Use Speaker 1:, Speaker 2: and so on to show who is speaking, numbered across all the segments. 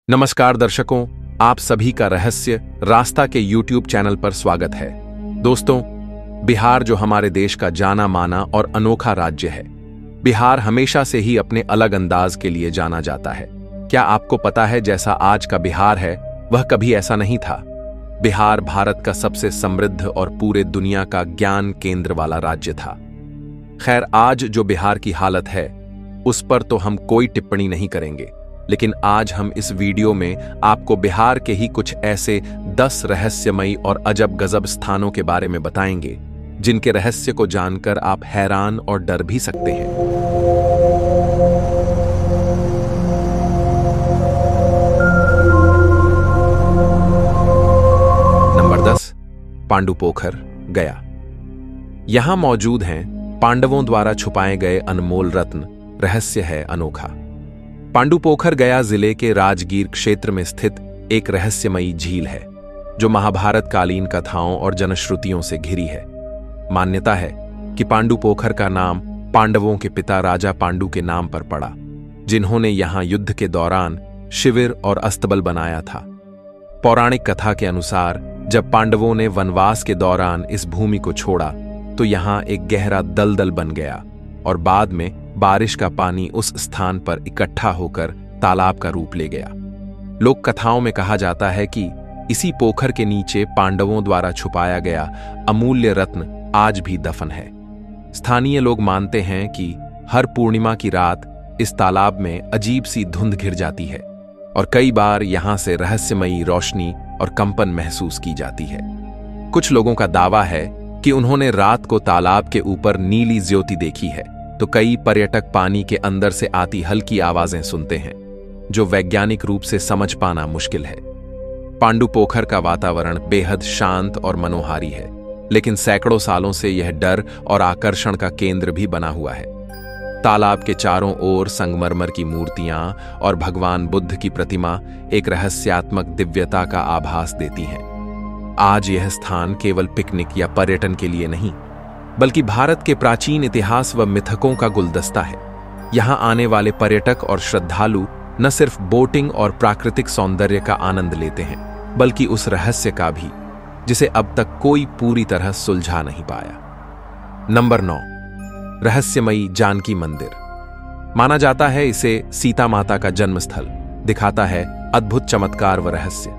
Speaker 1: नमस्कार दर्शकों, आप सभी का रहस्य रास्ता के YouTube चैनल पर स्वागत है। दोस्तों, बिहार जो हमारे देश का जाना माना और अनोखा राज्य है, बिहार हमेशा से ही अपने अलग अंदाज के लिए जाना जाता है। क्या आपको पता है, जैसा आज का बिहार है वह कभी ऐसा नहीं था। बिहार भारत का सबसे समृद्ध और पूरे दुनिया का ज्ञान केंद्र वाला राज्य था। खैर, आज जो बिहार की हालत है उस पर तो हम कोई टिप्पणी नहीं करेंगे, लेकिन आज हम इस वीडियो में आपको बिहार के ही कुछ ऐसे 10 रहस्यमयी और अजब गजब स्थानों के बारे में बताएंगे जिनके रहस्य को जानकर आप हैरान और डर भी सकते हैं। नंबर 10, पांडुपोखर, गया। यहां मौजूद हैं पांडवों द्वारा छुपाए गए अनमोल रत्न। रहस्य है अनोखा। पांडुपोखर गया जिले के राजगीर क्षेत्र में स्थित एक रहस्यमयी झील है जो महाभारत कालीन कथाओं और जनश्रुतियों से घिरी है। मान्यता है कि पांडुपोखर का नाम पांडवों के पिता राजा पांडु के नाम पर पड़ा, जिन्होंने यहां युद्ध के दौरान शिविर और अस्तबल बनाया था। पौराणिक कथा के अनुसार जब पांडवों ने वनवास के दौरान इस भूमि को छोड़ा तो यहां एक गहरा दलदल बन गया और बाद में बारिश का पानी उस स्थान पर इकट्ठा होकर तालाब का रूप ले गया। लोक कथाओं में कहा जाता है कि इसी पोखर के नीचे पांडवों द्वारा छुपाया गया अमूल्य रत्न आज भी दफन है। स्थानीय लोग मानते हैं कि हर पूर्णिमा की रात इस तालाब में अजीब सी धुंध घिर जाती है और कई बार यहां से रहस्यमयी रोशनी और कंपन महसूस की जाती है। कुछ लोगों का दावा है कि उन्होंने रात को तालाब के ऊपर नीली ज्योति देखी है, तो कई पर्यटक पानी के अंदर से आती हल्की आवाजें सुनते हैं, जो वैज्ञानिक रूप से समझ पाना मुश्किल है। पांडुपोखर का वातावरण बेहद शांत और मनोहारी है, लेकिन सैकड़ों सालों से यह डर और आकर्षण का केंद्र भी बना हुआ है। तालाब के चारों ओर संगमरमर की मूर्तियां और भगवान बुद्ध की प्रतिमा एक रहस्यात्मक दिव्यता का आभास देती हैं। आज यह स्थान केवल पिकनिक या पर्यटन के लिए नहीं, बल्कि भारत के प्राचीन इतिहास व मिथकों का गुलदस्ता है। यहां आने वाले पर्यटक और श्रद्धालु न सिर्फ बोटिंग और प्राकृतिक सौंदर्य का आनंद लेते हैं, बल्कि उस रहस्य का भी, जिसे अब तक कोई पूरी तरह सुलझा नहीं पाया। नंबर 9, रहस्यमयी जानकी मंदिर। माना जाता है इसे सीता माता का जन्म स्थल दिखाता है अद्भुत चमत्कार व रहस्य।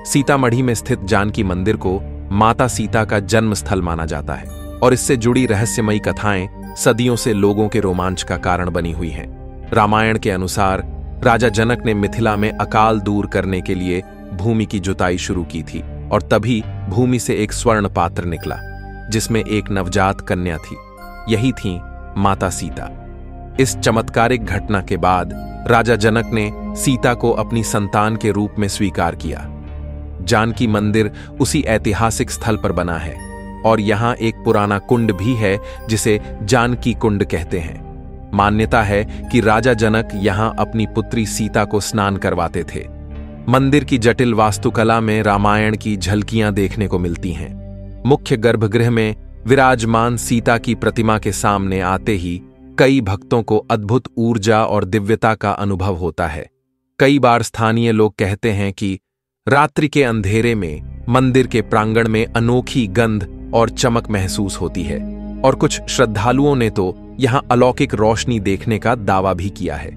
Speaker 1: सीतामढ़ी में स्थित जानकी मंदिर को माता सीता का जन्म स्थल माना जाता है और इससे जुड़ी रहस्यमयी कथाएं सदियों से लोगों के रोमांच का कारण बनी हुई हैं। रामायण के अनुसार राजा जनक ने मिथिला में अकाल दूर करने के लिए भूमि की जुताई शुरू की थी और तभी भूमि से एक स्वर्ण पात्र निकला जिसमें एक नवजात कन्या थी। यही थी माता सीता। इस चमत्कारिक घटना के बाद राजा जनक ने सीता को अपनी संतान के रूप में स्वीकार किया। जानकी मंदिर उसी ऐतिहासिक स्थल पर बना है और यहां एक पुराना कुंड भी है जिसे जानकी कुंड कहते हैं। मान्यता है कि राजा जनक यहां अपनी पुत्री सीता को स्नान करवाते थे। मंदिर की जटिल वास्तुकला में रामायण की झलकियां देखने को मिलती हैं। मुख्य गर्भगृह में विराजमान सीता की प्रतिमा के सामने आते ही कई भक्तों को अद्भुत ऊर्जा और दिव्यता का अनुभव होता है। कई बार स्थानीय लोग कहते हैं कि रात्रि के अंधेरे में मंदिर के प्रांगण में अनोखी गंध और चमक महसूस होती है और कुछ श्रद्धालुओं ने तो यहां अलौकिक रोशनी देखने का दावा भी किया है।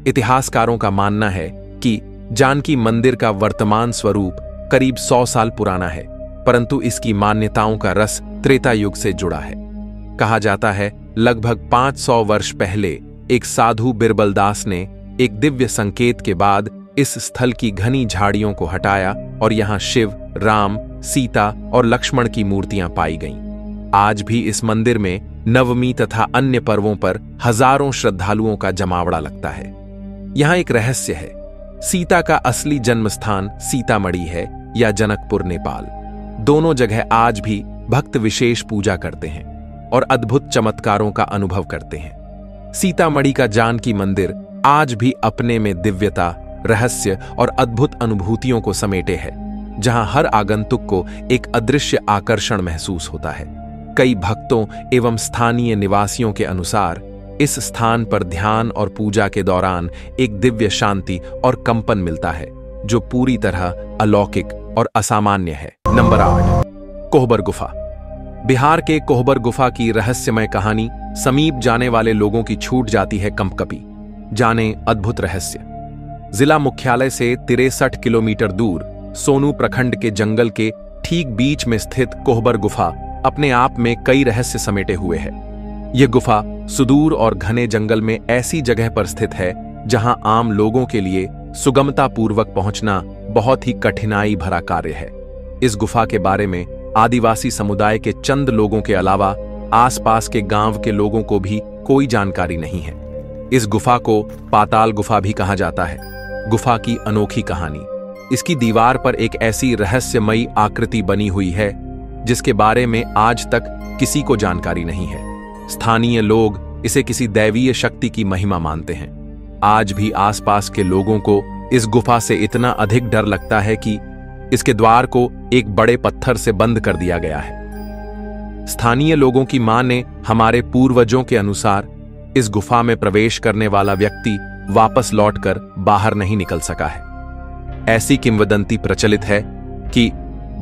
Speaker 1: इतिहासकारों का मानना है कि जानकी मंदिर का वर्तमान स्वरूप करीब 100 साल पुराना है, परंतु इसकी मान्यताओं का रस त्रेता युग से जुड़ा है। कहा जाता है लगभग 500 वर्ष पहले एक साधु बिरबलदास ने एक दिव्य संकेत के बाद इस स्थल की घनी झाड़ियों को हटाया और यहां शिव, राम, सीता और लक्ष्मण की मूर्तियां पाई गईं। आज भी इस मंदिर में नवमी तथा अन्य पर्वों पर हजारों श्रद्धालुओं का जमावड़ा लगता है। यहां एक रहस्य है, सीता का असली जन्म स्थान सीतामढ़ी है या जनकपुर, नेपाल। दोनों जगह आज भी भक्त विशेष पूजा करते हैं और अद्भुत चमत्कारों का अनुभव करते हैं। सीतामढ़ी का जानकी मंदिर आज भी अपने में दिव्यता, रहस्य और अद्भुत अनुभूतियों को समेटे है, जहां हर आगंतुक को एक अदृश्य आकर्षण महसूस होता है। कई भक्तों एवं स्थानीय निवासियों के अनुसार इस स्थान पर ध्यान और पूजा के दौरान एक दिव्य शांति और कंपन मिलता है जो पूरी तरह अलौकिक और असामान्य है। नंबर 8, कोहबर गुफा। बिहार के कोहबर गुफा की रहस्यमय कहानी समीप जाने वाले लोगों की छूट जाती है कंपकपी। जाने अद्भुत रहस्य। जिला मुख्यालय से 63 किलोमीटर दूर सोनू प्रखंड के जंगल के ठीक बीच में स्थित कोहबर गुफा अपने आप में कई रहस्य समेटे हुए है। यह गुफा सुदूर और घने जंगल में ऐसी जगह पर स्थित है जहां आम लोगों के लिए सुगमतापूर्वक पहुंचना बहुत ही कठिनाई भरा कार्य है। इस गुफा के बारे में आदिवासी समुदाय के चंद लोगों के अलावा आसपास के गांव के लोगों को भी कोई जानकारी नहीं है। इस गुफा को पाताल गुफा भी कहा जाता है। गुफा की अनोखी कहानी। इसकी दीवार पर एक ऐसी रहस्यमयी आकृति बनी हुई है जिसके बारे में आज तक किसी को जानकारी नहीं है। स्थानीय लोग इसे किसी दैवीय शक्ति की महिमा मानते हैं। आज भी आसपास के लोगों को इस गुफा से इतना अधिक डर लगता है कि इसके द्वार को एक बड़े पत्थर से बंद कर दिया गया है। स्थानीय लोगों की माने हमारे पूर्वजों के अनुसार इस गुफा में प्रवेश करने वाला व्यक्ति वापस लौटकर बाहर नहीं निकल सका है। ऐसी किंवदंती प्रचलित है कि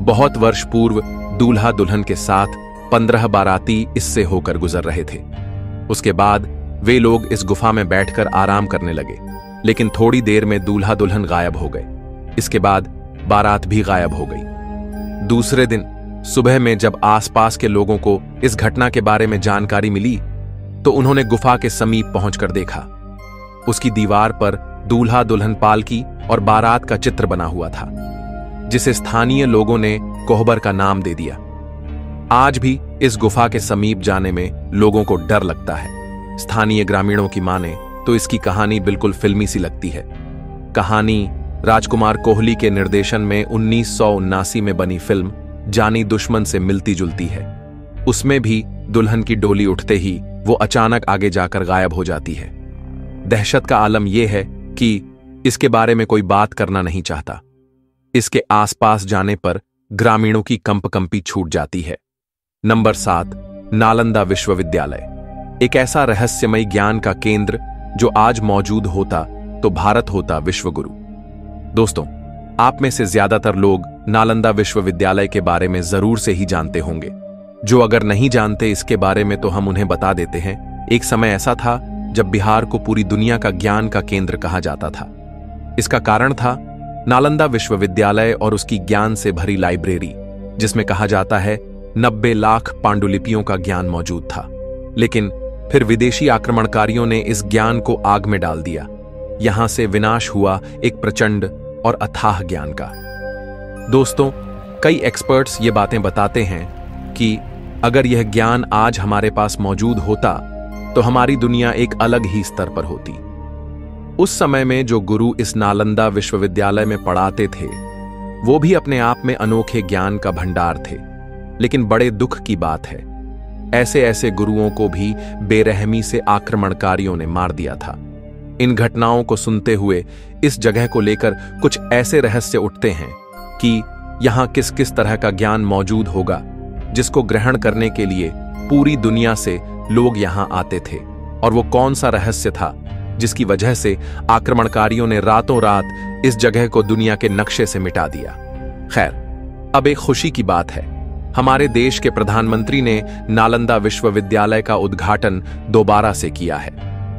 Speaker 1: बहुत वर्ष पूर्व दूल्हा दुल्हन के साथ 15 बाराती इससे होकर गुजर रहे थे। उसके बाद वे लोग इस गुफा में बैठकर आराम करने लगे, लेकिन थोड़ी देर में दूल्हा दुल्हन गायब हो गए। इसके बाद बारात भी गायब हो गई। दूसरे दिन सुबह में जब आसपास के लोगों को इस घटना के बारे में जानकारी मिली तो उन्होंने गुफा के समीप पहुंचकर देखा। उसकी दीवार पर दूल्हा दुल्हन पालकी और बारात का चित्र बना हुआ था, जिसे स्थानीय लोगों ने कोहबर का नाम दे दिया। आज भी इस गुफा के समीप जाने में लोगों को डर लगता है। स्थानीय ग्रामीणों की माने तो इसकी कहानी बिल्कुल फिल्मी सी लगती है। कहानी राजकुमार कोहली के निर्देशन में 1979 में बनी फिल्म जानी दुश्मन से मिलती जुलती है। उसमें भी दुल्हन की डोली उठते ही वो अचानक आगे जाकर गायब हो जाती है। दहशत का आलम यह है कि इसके बारे में कोई बात करना नहीं चाहता। इसके आसपास जाने पर ग्रामीणों की कंपकंपी छूट जाती है। नंबर 7, नालंदा विश्वविद्यालय। एक ऐसा रहस्यमय ज्ञान का केंद्र जो आज मौजूद होता तो भारत होता विश्वगुरु। दोस्तों, आप में से ज्यादातर लोग नालंदा विश्वविद्यालय के बारे में जरूर से ही जानते होंगे। जो अगर नहीं जानते इसके बारे में तो हम उन्हें बता देते हैं। एक समय ऐसा था जब बिहार को पूरी दुनिया का ज्ञान का केंद्र कहा जाता था। इसका कारण था नालंदा विश्वविद्यालय और उसकी ज्ञान से भरी लाइब्रेरी, जिसमें कहा जाता है 90 लाख पांडुलिपियों का ज्ञान मौजूद था। लेकिन फिर विदेशी आक्रमणकारियों ने इस ज्ञान को आग में डाल दिया। यहां से विनाश हुआ एक प्रचंड और अथाह ज्ञान का। दोस्तों, कई एक्सपर्ट्स ये बातें बताते हैं कि अगर यह ज्ञान आज हमारे पास मौजूद होता तो हमारी दुनिया एक अलग ही स्तर पर होती। उस समय में जो गुरु इस नालंदा विश्वविद्यालय में पढ़ाते थे वो भी अपने आप में अनोखे ज्ञान का भंडार थे। लेकिन बड़े दुख की बात है, ऐसे ऐसे गुरुओं को भी बेरहमी से आक्रमणकारियों ने मार दिया था। इन घटनाओं को सुनते हुए इस जगह को लेकर कुछ ऐसे रहस्य उठते हैं कि यहां किस किस तरह का ज्ञान मौजूद होगा जिसको ग्रहण करने के लिए पूरी दुनिया से लोग यहां आते थे, और वो कौन सा रहस्य था जिसकी वजह से आक्रमणकारियों ने रातों रात इस जगह को दुनिया के नक्शे से मिटा दिया। खैर, अब एक खुशी की बात है, हमारे देश के प्रधानमंत्री ने नालंदा विश्वविद्यालय का उद्घाटन दोबारा से किया है।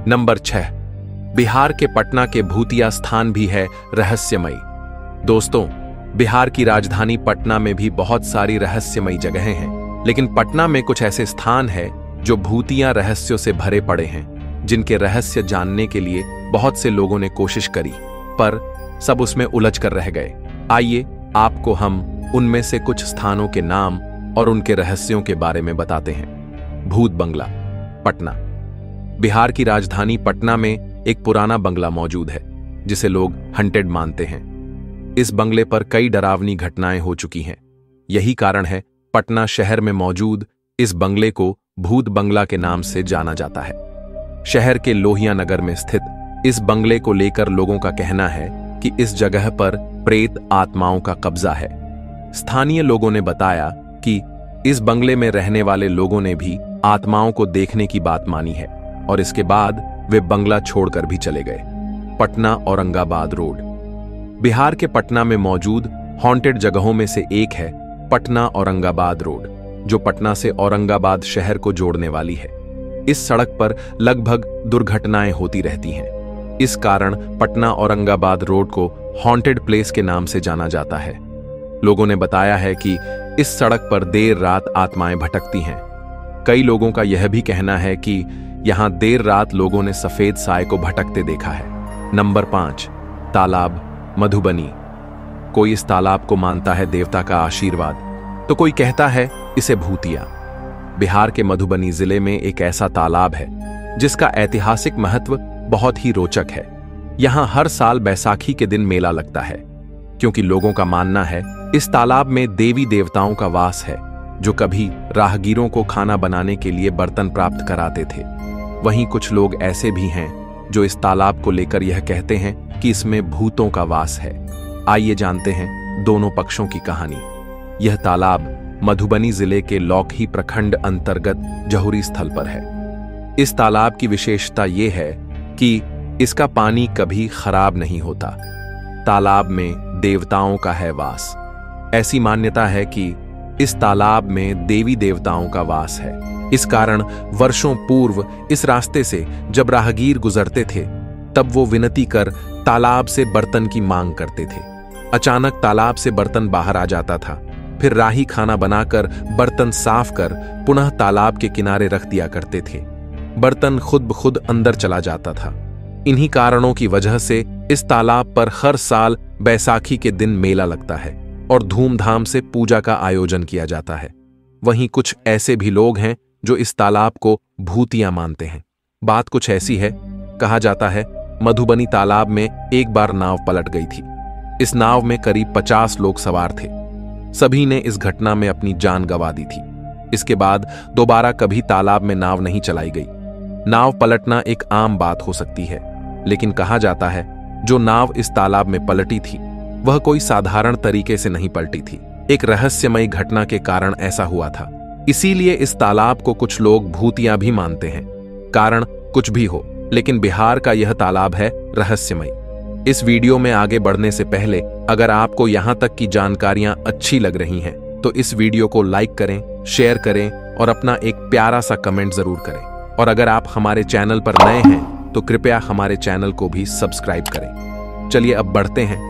Speaker 1: नंबर 6, बिहार के पटना के भूतिया स्थान भी है रहस्यमयी। दोस्तों, बिहार की राजधानी पटना में भी बहुत सारी रहस्यमयी जगहें हैं, लेकिन पटना में कुछ ऐसे स्थान हैं जो भूतिया रहस्यों से भरे पड़े हैं, जिनके रहस्य जानने के लिए बहुत से लोगों ने कोशिश करी, पर सब उसमें उलझ कर रह गए। आइए आपको हम उनमें से कुछ स्थानों के नाम और उनके रहस्यों के बारे में बताते हैं। भूत बंगला, पटना। बिहार की राजधानी पटना में एक पुराना बंगला मौजूद है जिसे लोग हंटेड मानते हैं। इस बंगले पर कई डरावनी घटनाएं हो चुकी हैं। यही कारण है पटना शहर में मौजूद इस बंगले को भूत बंगला के नाम से जाना जाता है। शहर के लोहिया नगर में स्थित इस बंगले को लेकर लोगों का कहना है कि इस जगह पर प्रेत आत्माओं का कब्जा है। स्थानीय लोगों ने बताया कि इस बंगले में रहने वाले लोगों ने भी आत्माओं को देखने की बात मानी है। और इसके बाद वे बंगला छोड़कर भी चले गए। पटना औरंगाबाद रोड। बिहार के पटना में मौजूद हॉन्टेड जगहों में से एक है पटना औरंगाबाद रोड, जो पटना से औरंगाबाद शहर को जोड़ने वाली है। इस सड़क पर लगभग दुर्घटनाएं होती रहती हैं। इस कारण पटना औरंगाबाद रोड को हॉन्टेड प्लेस के नाम से जाना जाता है। लोगों ने बताया है कि इस सड़क पर देर रात आत्माएं भटकती हैं। कई लोगों का यह भी कहना है कि यहां देर रात लोगों ने सफेद साए को भटकते देखा है। नंबर 5, तालाब मधुबनी। कोई इस तालाब को मानता है देवता का आशीर्वाद, तो कोई कहता है इसे भूतिया। बिहार के मधुबनी जिले में एक ऐसा तालाब है जिसका ऐतिहासिक महत्व बहुत ही रोचक है। यहां हर साल बैसाखी के दिन मेला लगता है, क्योंकि लोगों का मानना है इस तालाब में देवी देवताओं का वास है, जो कभी राहगीरों को खाना बनाने के लिए बर्तन प्राप्त कराते थे। वहीं कुछ लोग ऐसे भी हैं जो इस तालाब को लेकर यह कहते हैं कि इसमें भूतों का वास है। आइए जानते हैं दोनों पक्षों की कहानी। यह तालाब मधुबनी जिले के लौकही प्रखंड अंतर्गत जहुरी स्थल पर है। इस तालाब की विशेषता यह है कि इसका पानी कभी खराब नहीं होता। तालाब में देवताओं का है वास। ऐसी मान्यता है कि इस तालाब में देवी देवताओं का वास है। इस कारण वर्षों पूर्व इस रास्ते से जब राहगीर गुजरते थे, तब वो विनती कर तालाब से बर्तन की मांग करते थे। अचानक तालाब से बर्तन बाहर आ जाता था। फिर राही खाना बनाकर बर्तन साफ कर पुनः तालाब के किनारे रख दिया करते थे। बर्तन खुद ब खुद अंदर चला जाता था। इन्हीं कारणों की वजह से इस तालाब पर हर साल बैसाखी के दिन मेला लगता है और धूमधाम से पूजा का आयोजन किया जाता है। वहीं कुछ ऐसे भी लोग हैं जो इस तालाब को भूतिया मानते हैं। बात कुछ ऐसी है, कहा जाता है मधुबनी तालाब में एक बार नाव पलट गई थी। इस नाव में करीब 50 लोग सवार थे। सभी ने इस घटना में अपनी जान गंवा दी थी। इसके बाद दोबारा कभी तालाब में नाव नहीं चलाई गई। नाव पलटना एक आम बात हो सकती है, लेकिन कहा जाता है जो नाव इस तालाब में पलटी थी वह कोई साधारण तरीके से नहीं पलटी थी। एक रहस्यमयी घटना के कारण ऐसा हुआ था। इसीलिए इस तालाब को कुछ लोग भूतिया भी मानते हैं। कारण कुछ भी हो, लेकिन बिहार का यह तालाब है रहस्यमयी। इस वीडियो में आगे बढ़ने से पहले अगर आपको यहां तक की जानकारियां अच्छी लग रही हैं, तो इस वीडियो को लाइक करें, शेयर करें और अपना एक प्यारा सा कमेंट जरूर करें। और अगर आप हमारे चैनल पर नए हैं तो कृपया हमारे चैनल को भी सब्सक्राइब करें। चलिए अब बढ़ते हैं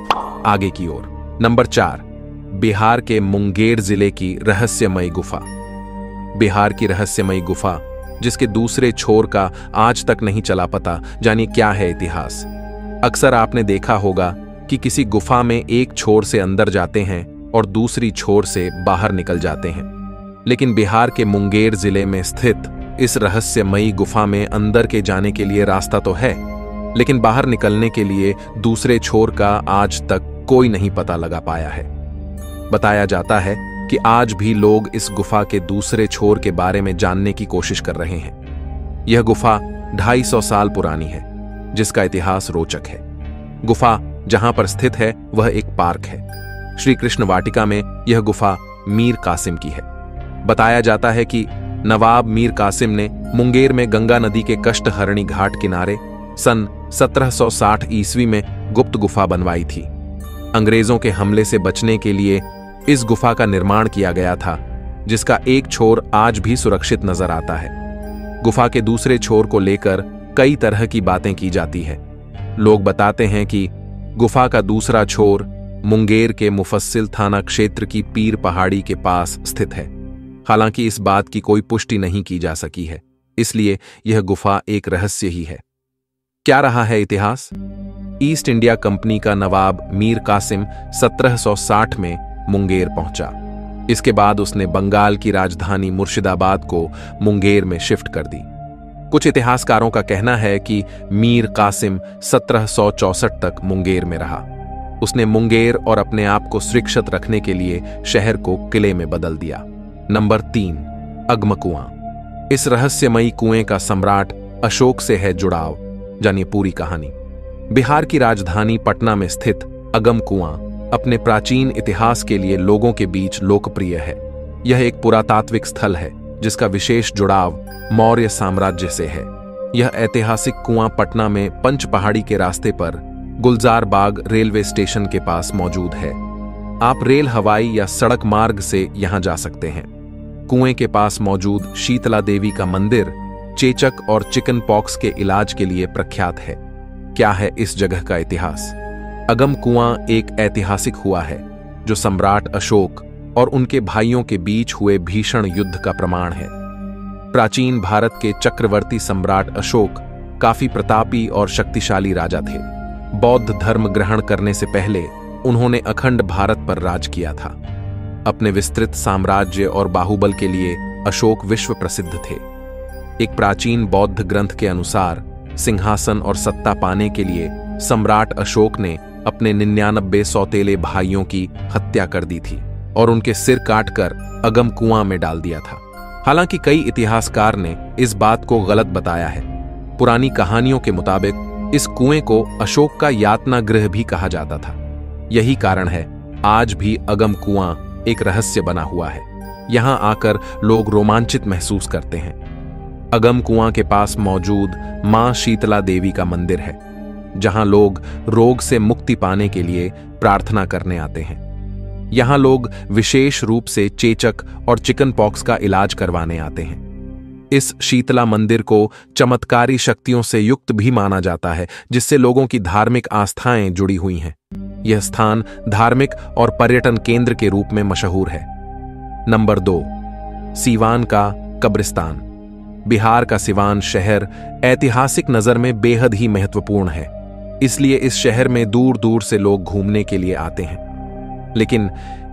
Speaker 1: आगे की ओर। नंबर 4, बिहार के मुंगेर जिले की रहस्यमयी गुफा। बिहार की रहस्यमयी गुफा, जिसके दूसरे छोर का आज तक नहीं चला पता जानिए क्या है इतिहास। अक्सर आपने देखा होगा कि किसी गुफा में एक छोर से अंदर जाते हैं और दूसरी छोर से बाहर निकल जाते हैं, लेकिन बिहार के मुंगेर जिले में स्थित इस रहस्यमयी गुफा में अंदर के जाने के लिए रास्ता तो है, लेकिन बाहर निकलने के लिए दूसरे छोर का आज तक कोई नहीं पता लगा पाया है। बताया जाता है कि आज भी लोग इस गुफा के दूसरे छोर के बारे में जानने की कोशिश कर रहे हैं। यह गुफा 250 साल पुरानी है, जिसका इतिहास रोचक है। गुफा जहां पर स्थित है वह एक पार्क है। श्री कृष्ण वाटिका में यह गुफा मीर कासिम की है। बताया जाता है कि नवाब मीर कासिम ने मुंगेर में गंगा नदी के कष्टहरणी घाट किनारे सन 1760 ईस्वी में गुप्त गुफा बनवाई थी। अंग्रेजों के हमले से बचने के लिए इस गुफा का निर्माण किया गया था, जिसका एक छोर आज भी सुरक्षित नजर आता है। गुफा के दूसरे छोर को लेकर कई तरह की बातें की जाती है। लोग बताते हैं कि गुफा का दूसरा छोर मुंगेर के मुफस्सिल थाना क्षेत्र की पीर पहाड़ी के पास स्थित है। हालांकि इस बात की कोई पुष्टि नहीं की जा सकी है, इसलिए यह गुफा एक रहस्य ही है। क्या रहा है इतिहास? ईस्ट इंडिया कंपनी का नवाब मीर कासिम 1760 में मुंगेर पहुंचा। इसके बाद उसने बंगाल की राजधानी मुर्शिदाबाद को मुंगेर में शिफ्ट कर दी। कुछ इतिहासकारों का कहना है कि मीर कासिम 1764 तक मुंगेर में रहा। उसने मुंगेर और अपने आप को सुरक्षित रखने के लिए शहर को किले में बदल दिया। नंबर 3, अगम कुआं। इस रहस्यमयी कुएं का सम्राट अशोक से है जुड़ाव, जानिए पूरी कहानी। बिहार की राजधानी पटना में स्थित अगम कुआं अपने प्राचीन इतिहास के लिए लोगों के बीच लोकप्रिय है। यह एक पुरातात्विक स्थल है जिसका विशेष जुड़ाव मौर्य साम्राज्य से है। यह ऐतिहासिक कुआं पटना में पंच पहाड़ी के रास्ते पर गुलजार बाग रेलवे स्टेशन के पास मौजूद है। आप रेल, हवाई या सड़क मार्ग से यहां जा सकते हैं। कुएं के पास मौजूद शीतला देवी का मंदिर चेचक और चिकन पॉक्स के इलाज के लिए प्रख्यात है। क्या है इस जगह का इतिहास? अगम कुआं एक ऐतिहासिक हुआ है जो सम्राट अशोक और उनके भाइयों के बीच हुए भीषण युद्ध का प्रमाण है। प्राचीन भारत के चक्रवर्ती सम्राट अशोक काफी प्रतापी और शक्तिशाली राजा थे। बौद्ध धर्म ग्रहण करने से पहले उन्होंने अखंड भारत पर राज किया था। अपने विस्तृत साम्राज्य और बाहुबल के लिए अशोक विश्व प्रसिद्ध थे। एक प्राचीन बौद्ध ग्रंथ के अनुसार सिंहासन और सत्ता पाने के लिए सम्राट अशोक ने अपने 99 सौतेले भाइयों की हत्या कर दी थी और उनके सिर काटकर अगम कुआं में डाल दिया था। हालांकि कई इतिहासकार ने इस बात को गलत बताया है। पुरानी कहानियों के मुताबिक इस कुएं को अशोक का यातना गृह भी कहा जाता था। यही कारण है आज भी अगम कुआं एक रहस्य बना हुआ है। यहां आकर लोग रोमांचित महसूस करते हैं। अगम कुआं के पास मौजूद मां शीतला देवी का मंदिर है, जहां लोग रोग से मुक्ति पाने के लिए प्रार्थना करने आते हैं। यहां लोग विशेष रूप से चेचक और चिकन पॉक्स का इलाज करवाने आते हैं। इस शीतला मंदिर को चमत्कारी शक्तियों से युक्त भी माना जाता है, जिससे लोगों की धार्मिक आस्थाएं जुड़ी हुई हैं। यह स्थान धार्मिक और पर्यटन केंद्र के रूप में मशहूर है। नंबर 2, सीवान का कब्रिस्तान। बिहार का सीवान शहर ऐतिहासिक नजर में बेहद ही महत्वपूर्ण है, इसलिए इस शहर में दूर दूर से लोग घूमने के लिए आते हैं। लेकिन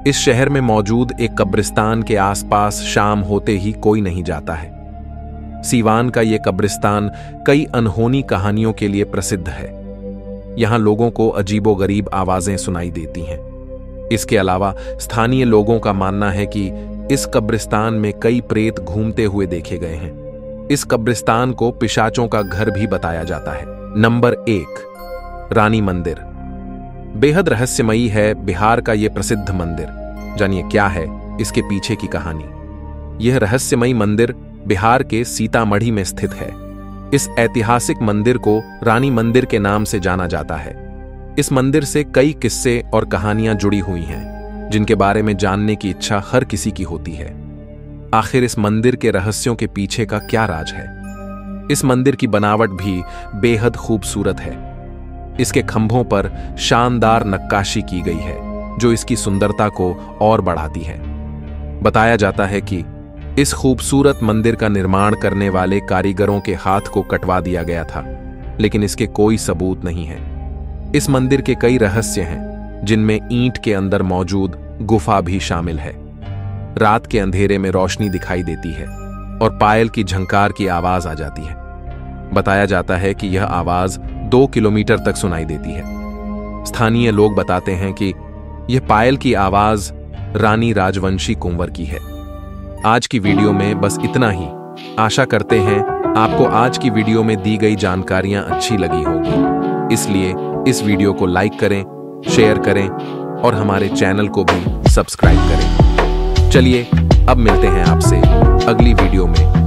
Speaker 1: इस शहर में मौजूद एक कब्रिस्तान के आसपास शाम होते ही कोई नहीं जाता है। सीवान का यह कब्रिस्तान कई अनहोनी कहानियों के लिए प्रसिद्ध है। यहां लोगों को अजीबोगरीब आवाजें सुनाई देती हैं। इसके अलावा स्थानीय लोगों का मानना है कि इस कब्रिस्तान में कई प्रेत घूमते हुए देखे गए हैं। इस कब्रिस्तान को पिशाचों का घर भी बताया जाता है। नंबर 1, रानी मंदिर। बेहद रहस्यमयी है बिहार का यह प्रसिद्ध मंदिर। जानिए क्या है इसके पीछे की कहानी। यह रहस्यमयी मंदिर बिहार के सीतामढ़ी में स्थित है। इस ऐतिहासिक मंदिर को रानी मंदिर के नाम से जाना जाता है। इस मंदिर से कई किस्से और कहानियां जुड़ी हुई हैं, जिनके बारे में जानने की इच्छा हर किसी की होती है। आखिर इस मंदिर के रहस्यों के पीछे का क्या राज है? इस मंदिर की बनावट भी बेहद खूबसूरत है। इसके खंभों पर शानदार नक्काशी की गई है, जो इसकी सुंदरता को और बढ़ाती है। बताया जाता है कि इस खूबसूरत मंदिर का निर्माण करने वाले कारीगरों के हाथ को कटवा दिया गया था, लेकिन इसके कोई सबूत नहीं है। इस मंदिर के कई रहस्य हैं, जिनमें ईंट के अंदर मौजूद गुफा भी शामिल है। रात के अंधेरे में रोशनी दिखाई देती है और पायल की झंकार की आवाज आ जाती है। बताया जाता है कि यह आवाज 2 किलोमीटर तक सुनाई देती है। स्थानीय लोग बताते हैं कि यह पायल की आवाज रानी राजवंशी कुंवर की है। आज की वीडियो में बस इतना ही। आशा करते हैं आपको आज की वीडियो में दी गई जानकारियां अच्छी लगी होगी। इसलिए इस वीडियो को लाइक करें, शेयर करें और हमारे चैनल को भी सब्सक्राइब करें। चलिए अब मिलते हैं आपसे अगली वीडियो में।